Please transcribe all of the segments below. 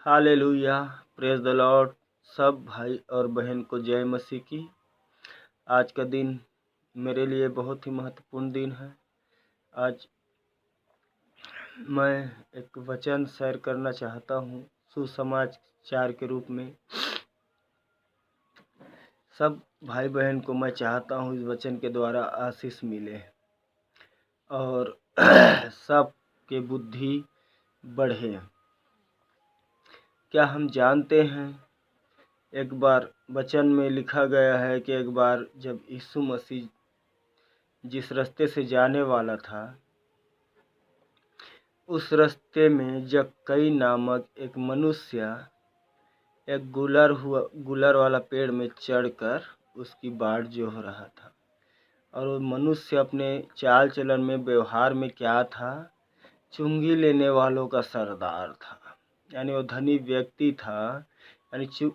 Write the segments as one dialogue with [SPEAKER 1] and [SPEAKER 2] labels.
[SPEAKER 1] Hallelujah, praise the Lord. सब भाई और बहन को जय मसीह की। आज का दिन मेरे लिए बहुत ही महत्वपूर्ण दिन है। आज मैं एक वचन शेयर करना चाहता हूँ सुसमाचार के रूप में। सब भाई बहन को मैं चाहता हूँ इस वचन के द्वारा आशीष मिले और सब के बुद्धि बढ़े। क्या हम जानते हैं, एक बार वचन में लिखा गया है कि एक बार जब यीशु मसीह जिस रास्ते से जाने वाला था, उस रास्ते में जक्कई नामक एक मनुष्य एक गुलर वाला पेड़ में चढ़कर उसकी बाट जोह रहा था। और वो मनुष्य अपने चाल चलन में, व्यवहार में क्या था? चुंगी लेने वालों का सरदार था। यानी वो धनी व्यक्ति था। यानी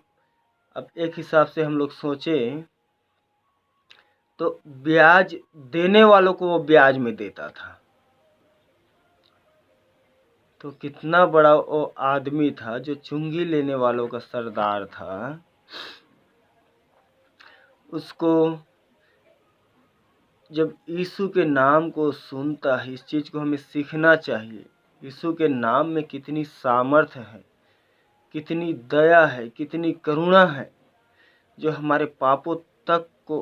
[SPEAKER 1] अब एक हिसाब से हम लोग सोचें तो ब्याज देने वालों को वो ब्याज में देता था। तो कितना बड़ा वो आदमी था जो चुंगी लेने वालों का सरदार था। उसको जब यीशु के नाम को सुनता है, इस चीज़ को हमें सीखना चाहिए। यीशु के नाम में कितनी सामर्थ्य है, कितनी दया है, कितनी करुणा है, जो हमारे पापों तक को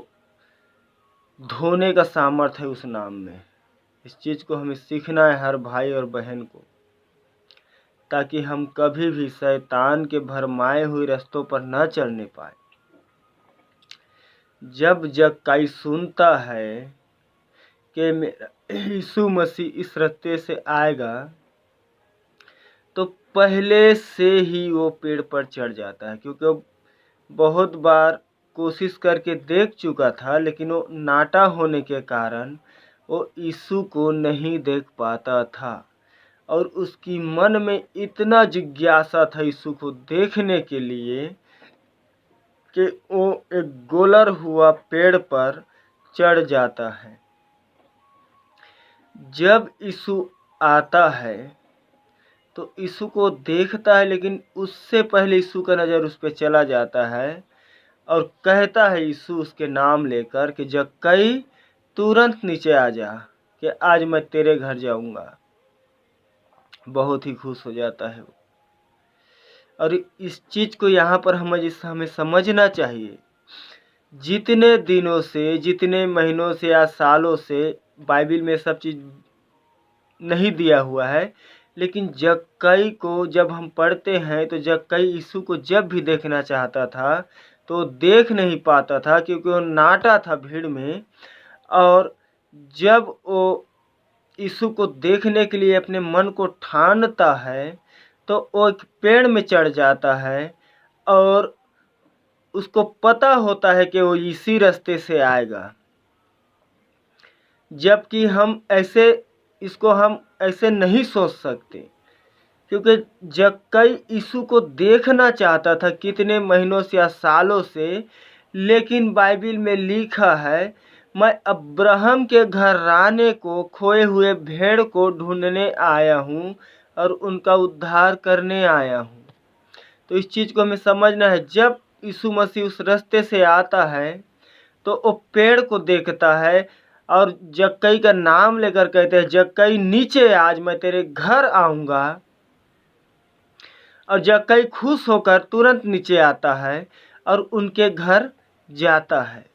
[SPEAKER 1] धोने का सामर्थ्य है उस नाम में। इस चीज़ को हमें सीखना है हर भाई और बहन को, ताकि हम कभी भी शैतान के भरमाए हुए रास्तों पर न चलने पाए। जब जक्कई सुनता है कि मेरा यीशु मसीह इस रास्ते से आएगा, तो पहले से ही वो पेड़ पर चढ़ जाता है, क्योंकि वो बहुत बार कोशिश करके देख चुका था, लेकिन वो नाटा होने के कारण वो यीशु को नहीं देख पाता था। और उसकी मन में इतना जिज्ञासा था यीशु को देखने के लिए कि वो एक गोलर हुआ पेड़ पर चढ़ जाता है। जब यीशु आता है तो यीशु को देखता है, लेकिन उससे पहले यीशु का नज़र उस पर चला जाता है और कहता है यीशु उसके नाम लेकर कि जक्कई तुरंत नीचे आ जा, कि आज मैं तेरे घर जाऊंगा। बहुत ही खुश हो जाता है वो। और इस चीज़ को यहाँ पर हमें समझना चाहिए। जितने दिनों से, जितने महीनों से या सालों से बाइबिल में सब चीज़ नहीं दिया हुआ है, लेकिन जक्कई को जब हम पढ़ते हैं तो जक्कई यीशु को जब भी देखना चाहता था तो देख नहीं पाता था, क्योंकि वो नाटा था भीड़ में। और जब वो यीशु को देखने के लिए अपने मन को ठानता है तो वो एक पेड़ में चढ़ जाता है और उसको पता होता है कि वो इसी रास्ते से आएगा। जबकि हम ऐसे नहीं सोच सकते, क्योंकि जक्कई यीशु को देखना चाहता था कितने महीनों से या सालों से। लेकिन बाइबिल में लिखा है, मैं अब्राहम के घराने को, खोए हुए भेड़ को ढूंढने आया हूँ और उनका उद्धार करने आया हूँ। तो इस चीज़ को हमें समझना है। जब यीशु मसीह उस रास्ते से आता है तो वो पेड़ को देखता है और जक्कई का नाम लेकर कहते हैं, जक्कई नीचे आज मैं तेरे घर आऊँगा। और जक्कई खुश होकर तुरंत नीचे आता है और उनके घर जाता है।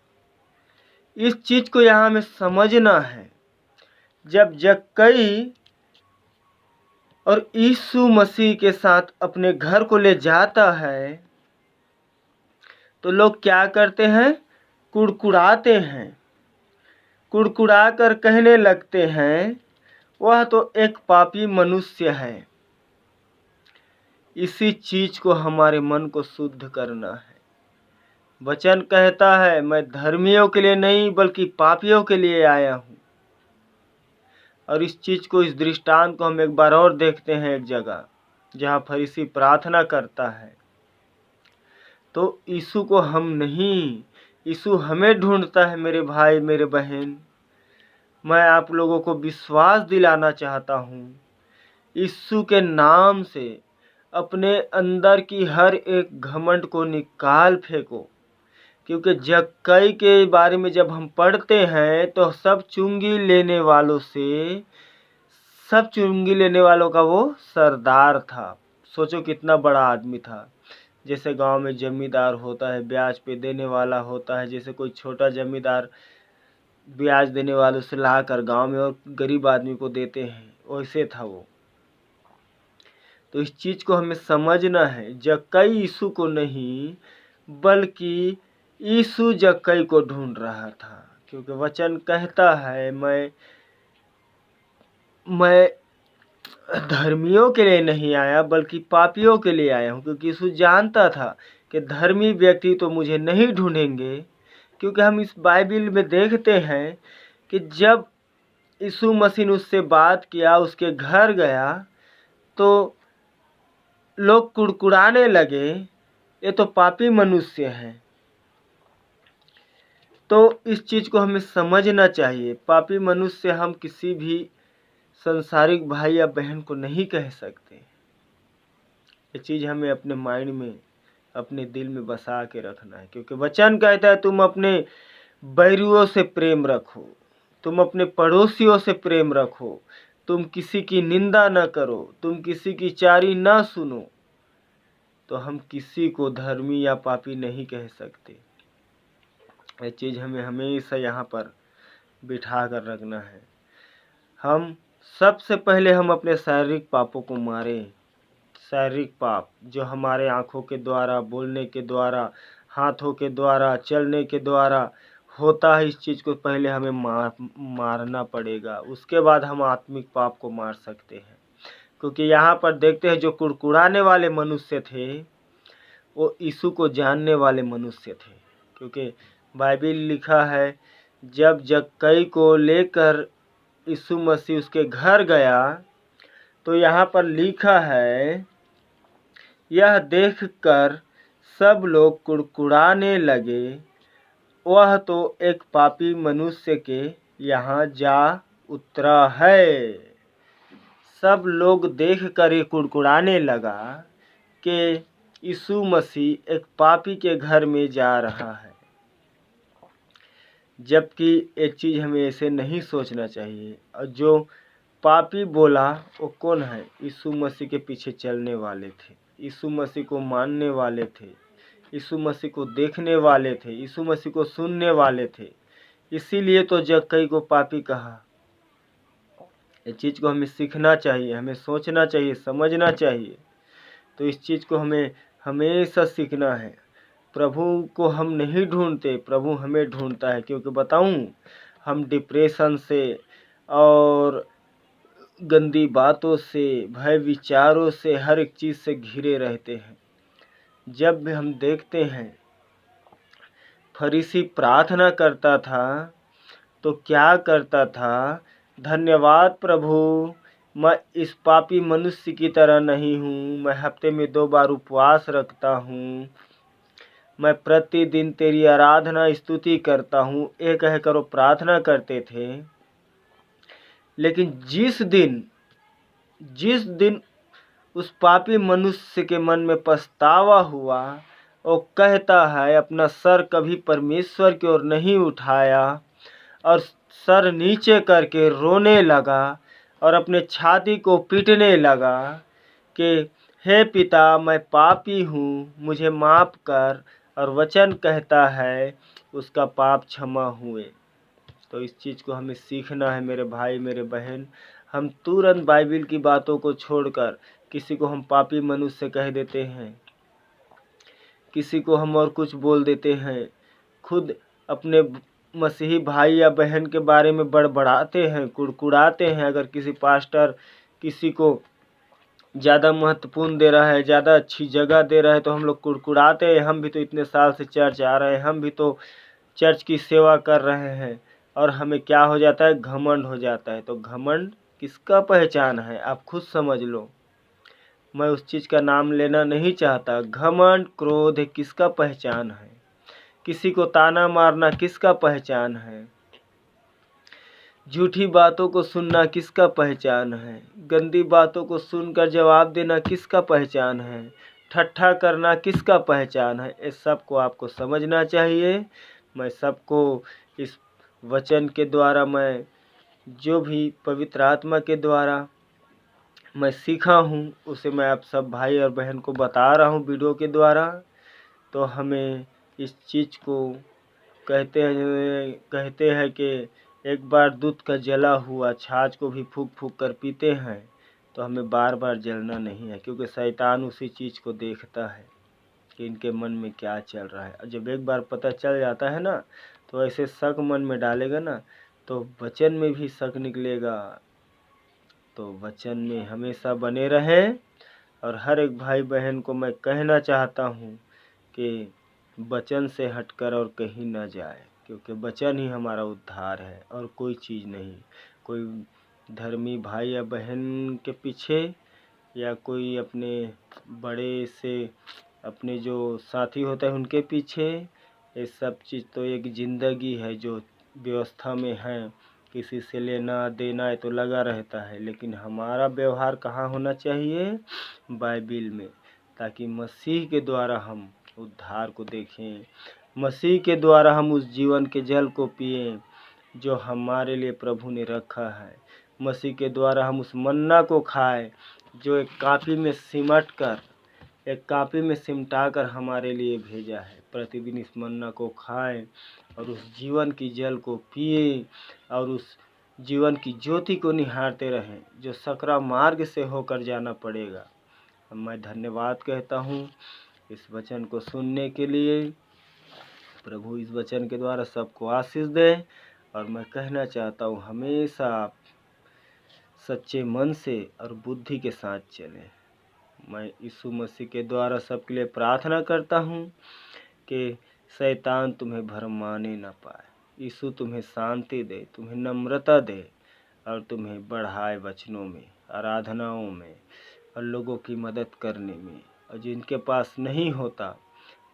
[SPEAKER 1] इस चीज़ को यहाँ हमें समझना है। जब जक्कई और यीशु मसीह के साथ अपने घर को ले जाता है तो लोग क्या करते हैं? कुड़कुड़ाते हैं। कुड़कुड़ा कर कहने लगते हैं, वह तो एक पापी मनुष्य है। इसी चीज़ को हमारे मन को शुद्ध करना है। वचन कहता है, मैं धर्मियों के लिए नहीं बल्कि पापियों के लिए आया हूँ। और इस चीज़ को, इस दृष्टांत को हम एक बार और देखते हैं एक जगह जहाँ फरीसी प्रार्थना करता है। तो यीशु को हम नहीं, यीशु हमें ढूंढता है। मेरे भाई, मेरे बहन, मैं आप लोगों को विश्वास दिलाना चाहता हूँ, यीशु के नाम से अपने अंदर की हर एक घमंड को निकाल फेंको। क्योंकि जक्कई के बारे में जब हम पढ़ते हैं तो सब चुंगी लेने वालों का वो सरदार था। सोचो कितना बड़ा आदमी था। जैसे गांव में जमींदार होता है, ब्याज पे देने वाला होता है, जैसे कोई छोटा जमींदार ब्याज देने वालों से लाकर गांव में और गरीब आदमी को देते हैं, वैसे था वो। तो इस चीज को हमें समझना है। जक्कई यीशु को नहीं बल्कि यीशु जक्कई को ढूंढ रहा था। क्योंकि वचन कहता है मैं धर्मियों के लिए नहीं आया बल्कि पापियों के लिए आया हूँ। क्योंकि यीशु जानता था कि धर्मी व्यक्ति तो मुझे नहीं ढूंढेंगे। क्योंकि हम इस बाइबिल में देखते हैं कि जब यीशु मसीह ने उससे बात किया, उसके घर गया, तो लोग कुड़कुड़ाने लगे, ये तो पापी मनुष्य हैं। तो इस चीज़ को हमें समझना चाहिए। पापी मनुष्य हम किसी भी संसारिक भाई या बहन को नहीं कह सकते। ये चीज़ हमें अपने माइंड में, अपने दिल में बसा के रखना है। क्योंकि वचन कहता है तुम अपने बैरियों से प्रेम रखो, तुम अपने पड़ोसियों से प्रेम रखो, तुम किसी की निंदा न करो, तुम किसी की चारी न सुनो। तो हम किसी को धर्मी या पापी नहीं कह सकते। ये चीज़ हमें हमेशा यहाँ पर बिठा कर रखना है। हम सबसे पहले हम अपने शारीरिक पापों को मारें। शारीरिक पाप जो हमारे आँखों के द्वारा, बोलने के द्वारा, हाथों के द्वारा, चलने के द्वारा होता है, इस चीज़ को पहले हमें मारना पड़ेगा। उसके बाद हम आत्मिक पाप को मार सकते हैं। क्योंकि यहाँ पर देखते हैं जो कुड़कुड़ाने वाले मनुष्य थे वो यीशु को जानने वाले मनुष्य थे। क्योंकि बाइबिल लिखा है जब जक्कई को लेकर यीशु मसीह उसके घर गया तो यहाँ पर लिखा है, यह देखकर सब लोग कुड़कुड़ाने लगे, वह तो एक पापी मनुष्य के यहाँ जा उतरा है। सब लोग देखकर ये कुड़कुड़ाने लगा कि यीशु मसीह एक पापी के घर में जा रहा है। जबकि एक चीज़ हमें ऐसे नहीं सोचना चाहिए। और जो पापी बोला वो कौन है? यीशु मसीह के पीछे चलने वाले थे, यीशु मसीह को मानने वाले थे, यीशु मसीह को देखने वाले थे, यीशु मसीह को सुनने वाले थे। इसीलिए तो जक्कई को पापी कहा। इस चीज़ को हमें सीखना चाहिए, हमें सोचना चाहिए, समझना चाहिए। तो इस चीज़ को हमें हमेशा सीखना है। प्रभु को हम नहीं ढूंढते, प्रभु हमें ढूंढता है। क्योंकि बताऊं, हम डिप्रेशन से और गंदी बातों से, भय विचारों से, हर एक चीज़ से घिरे रहते हैं। जब भी हम देखते हैं फरीसी प्रार्थना करता था तो क्या करता था, धन्यवाद प्रभु, मैं इस पापी मनुष्य की तरह नहीं हूँ, मैं हफ्ते में 2 बार उपवास रखता हूँ, मैं प्रतिदिन तेरी आराधना स्तुति करता हूँ, ये कहकर वो प्रार्थना करते थे। लेकिन जिस दिन उस पापी मनुष्य के मन में पछतावा हुआ, वो कहता है अपना सर कभी परमेश्वर की ओर नहीं उठाया और सर नीचे करके रोने लगा और अपने छाती को पीटने लगा कि हे पिता, मैं पापी हूँ, मुझे माफ़ कर। और वचन कहता है उसका पाप क्षमा हुए। तो इस चीज़ को हमें सीखना है मेरे भाई, मेरे बहन। हम तुरंत बाइबिल की बातों को छोड़कर किसी को हम पापी मनुष्य कह देते हैं, किसी को हम और कुछ बोल देते हैं, खुद अपने मसीही भाई या बहन के बारे में बड़बड़ाते हैं, कुड़कुड़ाते हैं। अगर किसी पास्टर किसी को ज़्यादा महत्वपूर्ण दे रहा है, ज़्यादा अच्छी जगह दे रहा है, तो हम लोग कुड़कुड़ाते हैं, हम भी तो इतने साल से चर्च आ रहे हैं, हम भी तो चर्च की सेवा कर रहे हैं। और हमें क्या हो जाता है? घमंड हो जाता है। तो घमंड किसका पहचान है? आप खुद समझ लो। मैं उस चीज़ का नाम लेना नहीं चाहता। घमंड, क्रोध किसका पहचान है? किसी को ताना मारना किसका पहचान है? झूठी बातों को सुनना किसका पहचान है? गंदी बातों को सुनकर जवाब देना किसका पहचान है? ठट्ठा करना किसका पहचान है? इस सब को आपको समझना चाहिए। मैं सबको इस वचन के द्वारा, मैं जो भी पवित्र आत्मा के द्वारा मैं सीखा हूँ उसे मैं आप सब भाई और बहन को बता रहा हूँ वीडियो के द्वारा। तो हमें इस चीज़ को कहते हैं कि एक बार दूध का जला हुआ छाछ को भी फूंक फूंक कर पीते हैं। तो हमें बार बार जलना नहीं है, क्योंकि शैतान उसी चीज़ को देखता है कि इनके मन में क्या चल रहा है। और जब एक बार पता चल जाता है ना, तो ऐसे शक मन में डालेगा ना, तो वचन में भी शक निकलेगा। तो वचन में हमेशा बने रहें। और हर एक भाई बहन को मैं कहना चाहता हूँ कि वचन से हटकर और कहीं ना जाए, क्योंकि वचन ही हमारा उद्धार है और कोई चीज़ नहीं। कोई धर्मी भाई या बहन के पीछे, या कोई अपने बड़े से अपने जो साथी होते हैं उनके पीछे, ये सब चीज़ तो एक ज़िंदगी है जो व्यवस्था में है। किसी से लेना देना है तो लगा रहता है, लेकिन हमारा व्यवहार कहाँ होना चाहिए? बाइबिल में, ताकि मसीह के द्वारा हम उद्धार को देखें, मसीह के द्वारा हम उस जीवन के जल को पिएं जो हमारे लिए प्रभु ने रखा है। मसीह के द्वारा हम उस मन्ना को खाएं जो एक कापी में सिमटा कर हमारे लिए भेजा है। प्रतिदिन इस मन्ना को खाएं और उस जीवन की जल को पिए और उस जीवन की ज्योति को निहारते रहें जो सकरा मार्ग से होकर जाना पड़ेगा। मैं धन्यवाद कहता हूँ इस वचन को सुनने के लिए। प्रभु इस वचन के द्वारा सबको आशीष दे। और मैं कहना चाहता हूँ हमेशा आप सच्चे मन से और बुद्धि के साथ चलें। मैं यीशु मसीह के द्वारा सबके लिए प्रार्थना करता हूँ कि शैतान तुम्हें भरमाने न पाए। यीशु तुम्हें शांति दे, तुम्हें नम्रता दे और तुम्हें बढ़ाए वचनों में, आराधनाओं में और लोगों की मदद करने में। और जिनके पास नहीं होता,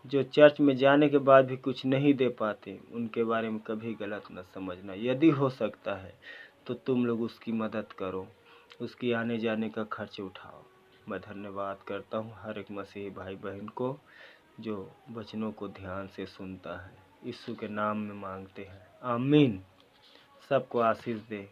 [SPEAKER 1] जो चर्च में जाने के बाद भी कुछ नहीं दे पाते, उनके बारे में कभी गलत न समझना। यदि हो सकता है तो तुम लोग उसकी मदद करो, उसकी आने जाने का खर्च उठाओ। मैं धन्यवाद करता हूँ हर एक मसीही भाई बहन को जो वचनों को ध्यान से सुनता है। यीशु के नाम में मांगते हैं, आमीन। सबको आशीष दे।